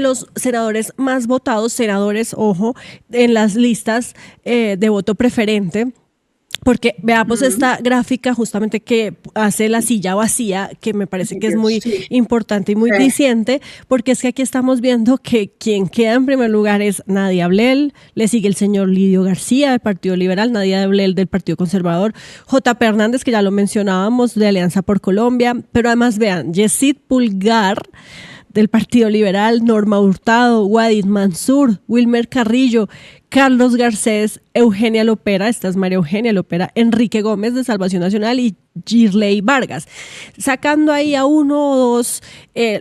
los senadores más votados, senadores, ojo, en las listas de voto preferente. Porque veamos esta gráfica justamente que hace la silla vacía, que me parece que es muy importante y muy diciente, porque es que aquí estamos viendo que quien queda en primer lugar es Nadia Ablel, le sigue el señor Lidio García del Partido Liberal, Nadia Ablel del Partido Conservador, J.P. Hernández, que ya lo mencionábamos, de Alianza por Colombia, pero además vean, Yesid Pulgar del Partido Liberal, Norma Hurtado, Wadid Mansur, Wilmer Carrillo, Carlos Garcés, Eugenia Lopera, esta es María Eugenia Lopera, Enrique Gómez de Salvación Nacional y Girley Vargas. Sacando ahí a uno o dos,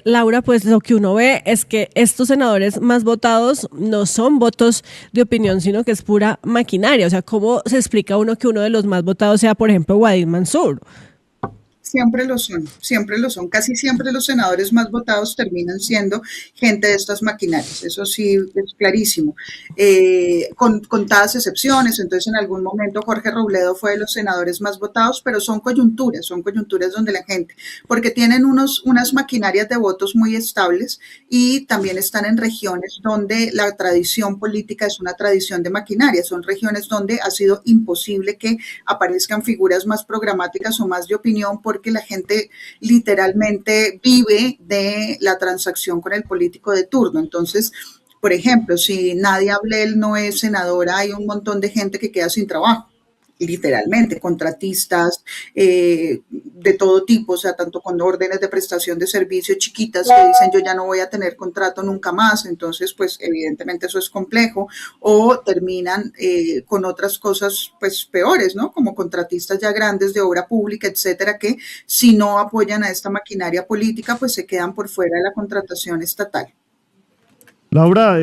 Laura, pues lo que uno ve es que estos senadores más votados no son votos de opinión, sino que es pura maquinaria. O sea, ¿cómo se explica uno que uno de los más votados sea, por ejemplo, Wadid Mansur? Siempre lo son, siempre lo son. Casi siempre los senadores más votados terminan siendo gente de estas maquinarias. Eso sí es clarísimo. Con contadas excepciones, entonces en algún momento Jorge Robledo fue de los senadores más votados, pero son coyunturas donde la gente, porque tienen unas maquinarias de votos muy estables y también están en regiones donde la tradición política es una tradición de maquinaria. Son regiones donde ha sido imposible que aparezcan figuras más programáticas o más de opinión, porque la gente literalmente vive de la transacción con el político de turno. Entonces, por ejemplo, si Nadia Ablel no es senadora, hay un montón de gente que queda sin trabajo, literalmente, contratistas de todo tipo, o sea, tanto con órdenes de prestación de servicios chiquitas que dicen yo ya no voy a tener contrato nunca más, entonces pues evidentemente eso es complejo, o terminan con otras cosas pues peores, ¿no? Como contratistas ya grandes de obra pública, etcétera, que si no apoyan a esta maquinaria política pues se quedan por fuera de la contratación estatal. Laura,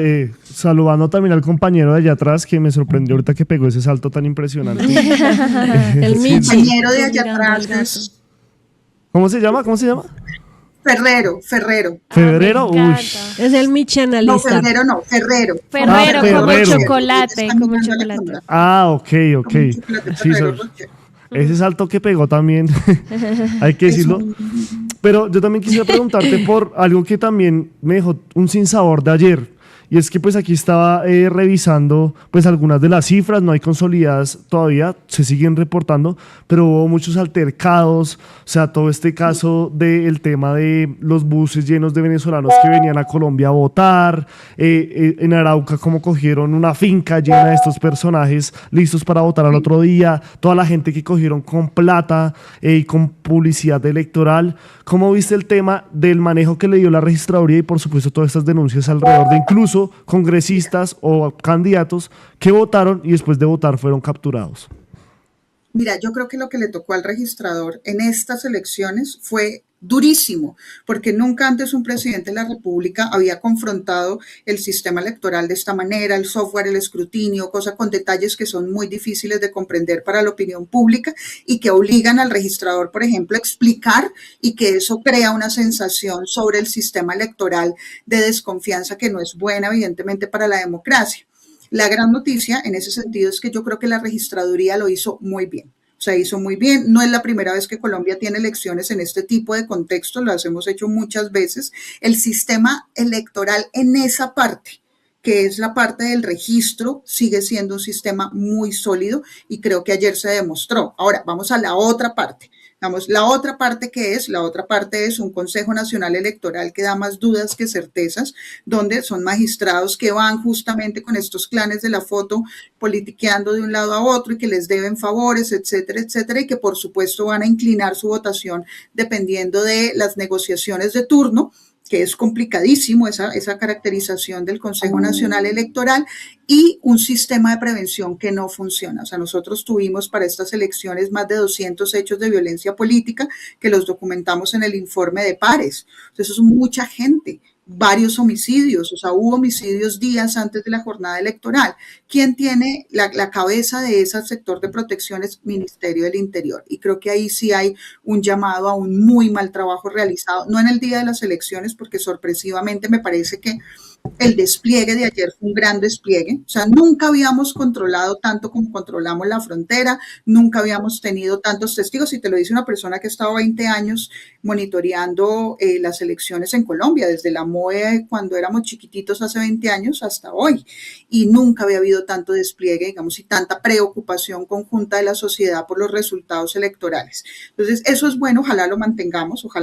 saludando también al compañero de allá atrás, que me sorprendió ahorita que pegó ese salto tan impresionante. El compañero de allá atrás. ¿Cómo se llama? Ferrero. ¿Febrero? Uy. Es el Michi analista. No, Ferrero. Como chocolate. Ah, ok. Sí, ese salto que pegó también, hay que decirlo. Pero yo también quisiera preguntarte por algo que también me dejó un sinsabor de ayer. Y es que pues aquí estaba revisando pues algunas de las cifras, no hay consolidadas todavía, se siguen reportando, pero hubo muchos altercados, o sea, todo este caso del tema de los buses llenos de venezolanos que venían a Colombia a votar, en Arauca como cogieron una finca llena de estos personajes listos para votar al otro día, toda la gente que cogieron con plata y con publicidad electoral. ¿Cómo viste el tema del manejo que le dio la registraduría y por supuesto todas estas denuncias alrededor de incluso congresistas o candidatos que votaron y después de votar fueron capturados? Mira, yo creo que lo que le tocó al registrador en estas elecciones fue durísimo, porque nunca antes un presidente de la República había confrontado el sistema electoral de esta manera, el software, el escrutinio, cosas con detalles que son muy difíciles de comprender para la opinión pública y que obligan al registrador, por ejemplo, a explicar, y que eso crea una sensación sobre el sistema electoral de desconfianza que no es buena, evidentemente, para la democracia. La gran noticia en ese sentido es que yo creo que la registraduría lo hizo muy bien. O sea, hizo muy bien. No es la primera vez que Colombia tiene elecciones en este tipo de contexto, las hemos hecho muchas veces. El sistema electoral en esa parte, que es la parte del registro, sigue siendo un sistema muy sólido y creo que ayer se demostró. Ahora, vamos a la otra parte. La otra parte es un Consejo Nacional Electoral que da más dudas que certezas, donde son magistrados que van justamente con estos clanes de la foto politiqueando de un lado a otro y que les deben favores, etcétera, etcétera, y que por supuesto van a inclinar su votación dependiendo de las negociaciones de turno, que es complicadísimo esa caracterización del Consejo Nacional Electoral, y un sistema de prevención que no funciona. O sea, nosotros tuvimos para estas elecciones más de 200 hechos de violencia política que los documentamos en el informe de Pares. Entonces, eso es mucha gente. Varios homicidios, o sea, hubo homicidios días antes de la jornada electoral. ¿Quién tiene la cabeza de ese sector de protección? Es Ministerio del Interior. Y creo que ahí sí hay un llamado a un muy mal trabajo realizado, no en el día de las elecciones, porque sorpresivamente me parece que El despliegue de ayer fue un gran despliegue, o sea, nunca habíamos controlado tanto como controlamos la frontera, nunca habíamos tenido tantos testigos, y te lo dice una persona que ha estado 20 años monitoreando las elecciones en Colombia, desde la MOE cuando éramos chiquititos hace 20 años hasta hoy, y nunca había habido tanto despliegue, digamos, y tanta preocupación conjunta de la sociedad por los resultados electorales. Entonces, eso es bueno, ojalá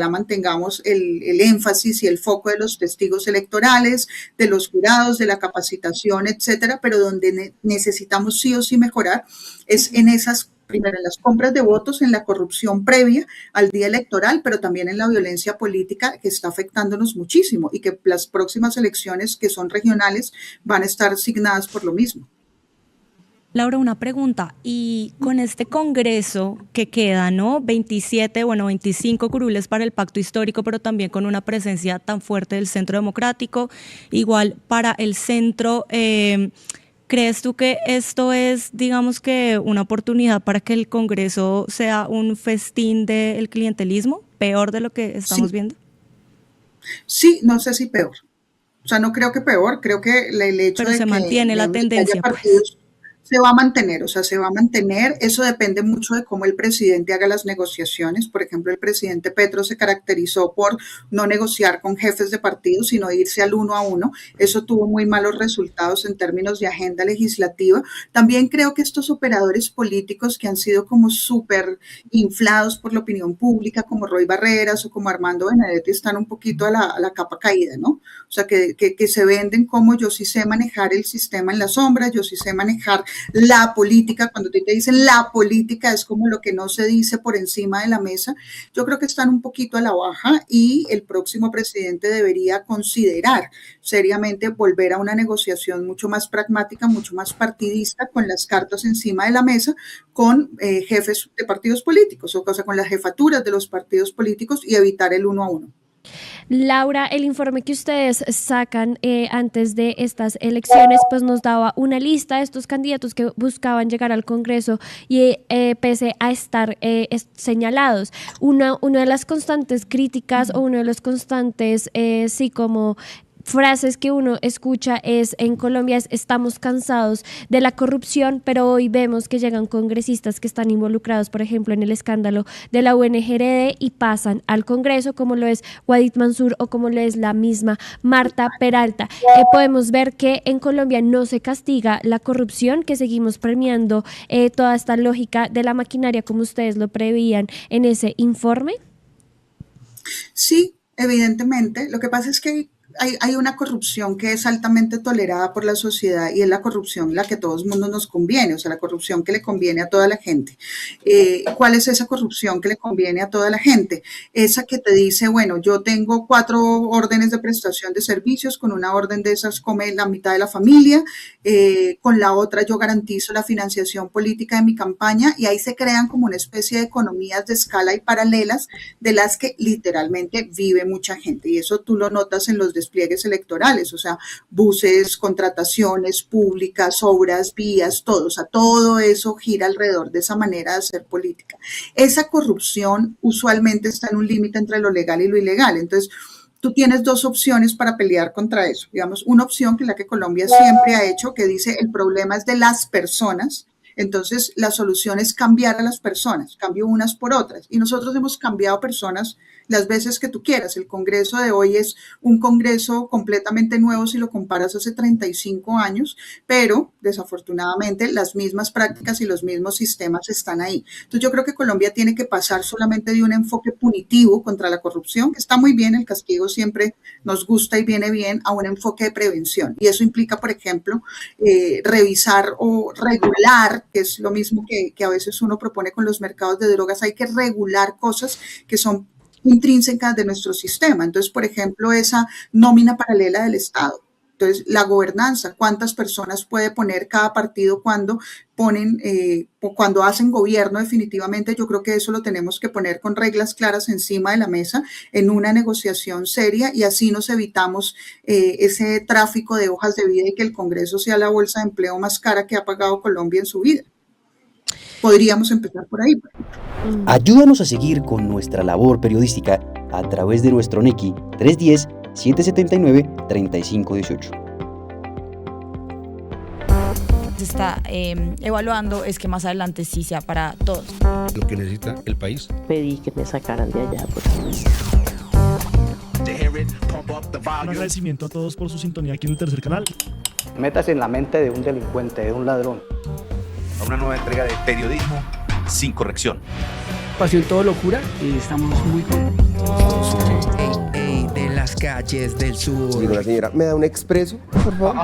mantengamos el énfasis y el foco de los testigos electorales, de los jurados, de la capacitación, etcétera, pero donde necesitamos sí o sí mejorar es en esas, primero en las compras de votos, en la corrupción previa al día electoral, pero también en la violencia política que está afectándonos muchísimo y que las próximas elecciones que son regionales van a estar signadas por lo mismo. Laura, una pregunta, y con este congreso que queda, ¿no? 25 curules para el pacto histórico, pero también con una presencia tan fuerte del Centro Democrático, igual para el centro, ¿crees tú que esto es, digamos que, una oportunidad para que el congreso sea un festín del clientelismo, peor de lo que estamos viendo? Sí, no sé si peor. O sea, no creo que peor, creo que el hecho pero de se que mantiene la tendencia, partidos, se va a mantener, o sea, se va a mantener. Eso depende mucho de cómo el presidente haga las negociaciones. Por ejemplo, el presidente Petro se caracterizó por no negociar con jefes de partido, sino irse al 1 a 1. Eso tuvo muy malos resultados en términos de agenda legislativa. También creo que estos operadores políticos que han sido como súper inflados por la opinión pública, como Roy Barreras o como Armando Benedetti, están un poquito a la capa caída, ¿no? O sea, que se venden como yo sí sé manejar el sistema en la sombra, yo sí sé manejar la política. Cuando te dicen la política es como lo que no se dice por encima de la mesa. Yo creo que están un poquito a la baja y el próximo presidente debería considerar seriamente volver a una negociación mucho más pragmática, mucho más partidista, con las cartas encima de la mesa, con jefes de partidos políticos, o sea, con las jefaturas de los partidos políticos, y evitar el 1 a 1. Laura, el informe que ustedes sacan antes de estas elecciones, pues nos daba una lista de estos candidatos que buscaban llegar al Congreso y pese a estar señalados, una de las constantes críticas o uno de los constantes, sí, como frases que uno escucha es en Colombia es: estamos cansados de la corrupción, pero hoy vemos que llegan congresistas que están involucrados, por ejemplo, en el escándalo de la UNGRD y pasan al Congreso, como lo es Wadid Mansur o como lo es la misma Marta Peralta. Podemos ver que en Colombia no se castiga la corrupción, que seguimos premiando toda esta lógica de la maquinaria como ustedes lo preveían en ese informe. Sí, evidentemente. Lo que pasa es que hay una corrupción que es altamente tolerada por la sociedad, y es la corrupción la que a todo el mundo nos conviene, o sea, la corrupción que le conviene a toda la gente. ¿Cuál es esa corrupción que le conviene a toda la gente? Esa que te dice, bueno, yo tengo 4 órdenes de prestación de servicios, con una orden de esas come la mitad de la familia, con la otra yo garantizo la financiación política de mi campaña, y ahí se crean como una especie de economías de escala y paralelas de las que literalmente vive mucha gente, y eso tú lo notas en los despliegues electorales, o sea, buses, contrataciones públicas, obras, vías, todo, o sea, todo eso gira alrededor de esa manera de hacer política. Esa corrupción usualmente está en un límite entre lo legal y lo ilegal. Entonces, tú tienes 2 opciones para pelear contra eso. Digamos, una opción, que es la que Colombia siempre ha hecho, que dice el problema es de las personas. Entonces, la solución es cambiar a las personas, cambio unas por otras. Y nosotros hemos cambiado personas las veces que tú quieras. El Congreso de hoy es un Congreso completamente nuevo si lo comparas hace 35 años, pero desafortunadamente las mismas prácticas y los mismos sistemas están ahí. Entonces, yo creo que Colombia tiene que pasar solamente de un enfoque punitivo contra la corrupción, que está muy bien, el castigo siempre nos gusta y viene bien, a un enfoque de prevención. Y eso implica, por ejemplo, revisar o regular, que es lo mismo que a veces uno propone con los mercados de drogas. Hay que regular cosas que son intrínsecas de nuestro sistema. Entonces, por ejemplo, esa nómina paralela del Estado. Entonces, la gobernanza, cuántas personas puede poner cada partido cuando cuando hacen gobierno. Definitivamente yo creo que eso lo tenemos que poner con reglas claras encima de la mesa en una negociación seria, y así nos evitamos ese tráfico de hojas de vida y que el Congreso sea la bolsa de empleo más cara que ha pagado Colombia en su vida. Podríamos empezar por ahí. Ayúdanos a seguir con nuestra labor periodística a través de nuestro NECI 310 779-3518. Se está evaluando es que más adelante sí sea para todos. Lo que necesita el país. Pedí que me sacaran de allá. Un agradecimiento a todos por su sintonía aquí en el tercer canal. Métase en la mente de un delincuente, de un ladrón. A una nueva entrega de periodismo sin corrección. Pasión todo locura y estamos muy contentos. De las calles del sur. Digo, la señora, ¿me da un expreso, por favor?